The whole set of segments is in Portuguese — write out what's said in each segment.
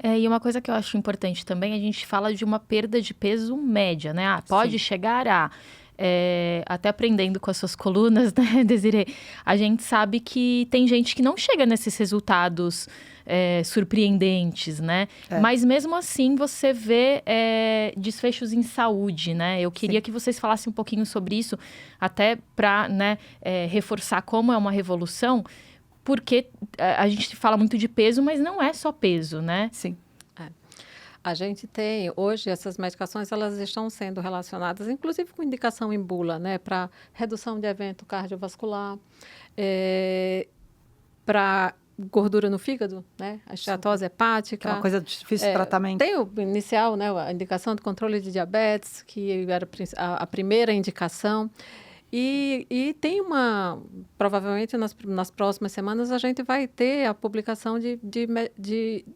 E uma coisa que eu acho importante também, a gente fala de uma perda de peso média, né? Pode chegar a... até aprendendo com as suas colunas, né, Desirê? A gente sabe que tem gente que não chega nesses resultados surpreendentes, né? Mas mesmo assim você vê desfechos em saúde, né? Eu queria que vocês falassem um pouquinho sobre isso, até para, né, reforçar como é uma revolução, porque a gente fala muito de peso, mas não é só peso, né? Sim. A gente tem, hoje, essas medicações, elas estão sendo relacionadas, inclusive com indicação em bula, né, para redução de evento cardiovascular, para gordura no fígado, né, a esteatose hepática. Que é uma coisa difícil de tratamento. Tem o inicial, né, a indicação de controle de diabetes, que era a primeira indicação. E tem provavelmente nas próximas semanas a gente vai ter a publicação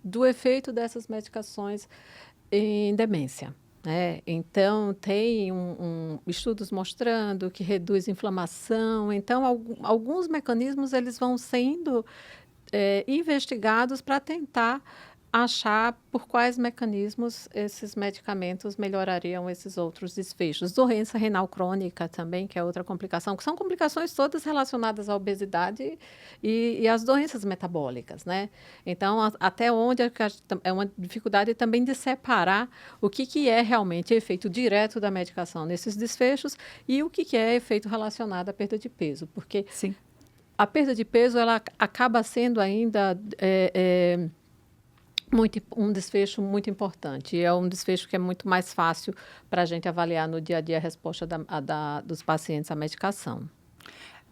do efeito dessas medicações em demência. Né? Então, tem estudos mostrando que reduz inflamação. Então, alguns mecanismos eles vão sendo investigados para tentar achar por quais mecanismos esses medicamentos melhorariam esses outros desfechos. Doença renal crônica também, que é outra complicação, que são complicações todas relacionadas à obesidade e às doenças metabólicas, né? Então, até onde é uma dificuldade também de separar o que é realmente efeito direto da medicação nesses desfechos e o que é efeito relacionado à perda de peso, porque a perda de peso ela acaba sendo ainda um desfecho muito importante. É um desfecho que é muito mais fácil para a gente avaliar no dia a dia a resposta dos pacientes à medicação.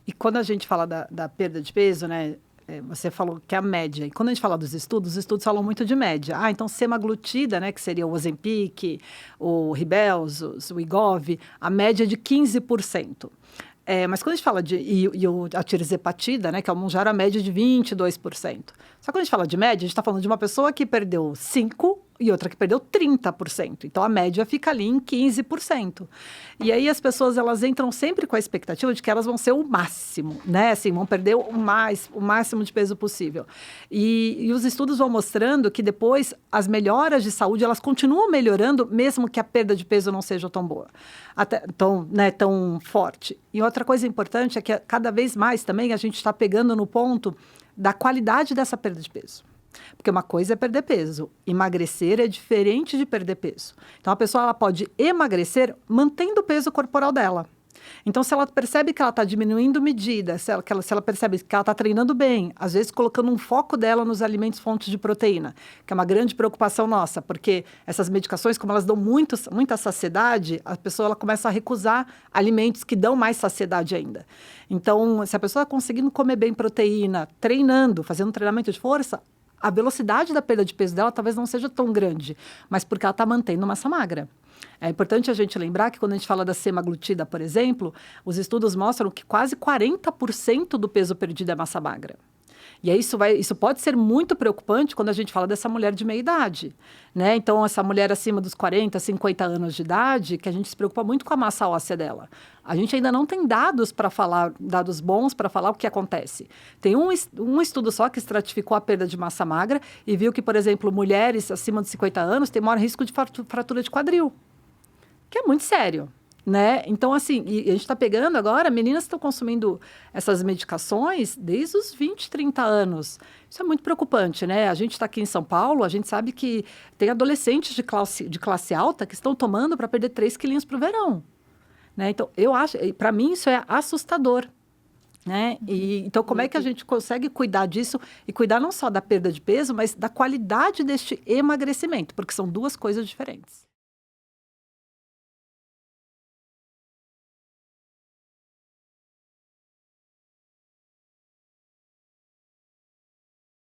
E quando a gente fala da perda de peso, né? Você falou que é a média. E quando a gente fala dos estudos, os estudos falam muito de média. Então, semaglutida, né, que seria o Ozempic, o Rybelsus, o Wegovy, a média é de 15%. Mas quando a gente fala a tirzepatida, né, que é o Mounjaro, a média de 22%. Só que quando a gente fala de média, a gente está falando de uma pessoa que perdeu 5% e outra que perdeu 30%. Então, a média fica ali em 15%. E aí, as pessoas, elas entram sempre com a expectativa de que elas vão ser o máximo, né? Assim, vão perder o máximo de peso possível. E os estudos vão mostrando que depois, as melhoras de saúde, elas continuam melhorando, mesmo que a perda de peso não seja tão boa, tão forte. E outra coisa importante é que cada vez mais também a gente está pegando no ponto da qualidade dessa perda de peso. Porque uma coisa é perder peso, emagrecer é diferente de perder peso. Então, a pessoa ela pode emagrecer mantendo o peso corporal dela. Então, se ela percebe que ela está diminuindo medida, se ela percebe que ela está treinando bem, às vezes colocando um foco dela nos alimentos fontes de proteína, que é uma grande preocupação nossa, porque essas medicações, como elas dão muita saciedade, a pessoa ela começa a recusar alimentos que dão mais saciedade ainda. Então, se a pessoa está conseguindo comer bem proteína, treinando, fazendo um treinamento de força, a velocidade da perda de peso dela talvez não seja tão grande, mas porque ela está mantendo massa magra. É importante a gente lembrar que quando a gente fala da semaglutida, por exemplo, os estudos mostram que quase 40% do peso perdido é massa magra. E aí isso pode ser muito preocupante quando a gente fala dessa mulher de meia idade, né? Então, essa mulher acima dos 40, 50 anos de idade, que a gente se preocupa muito com a massa óssea dela. A gente ainda não tem dados bons para falar o que acontece. Tem um estudo só que estratificou a perda de massa magra e viu que, por exemplo, mulheres acima de 50 anos têm maior risco de fratura de quadril, que é muito sério. Né? Então, assim, a gente está pegando agora, meninas que estão consumindo essas medicações desde os 20, 30 anos. Isso é muito preocupante, né? A gente está aqui em São Paulo, a gente sabe que tem adolescentes de classe alta que estão tomando para perder 3 quilinhos para o verão. Né? Então, eu acho, para mim, isso é assustador. Né? Então, como é que a gente consegue cuidar disso e cuidar não só da perda de peso, mas da qualidade deste emagrecimento, porque são duas coisas diferentes.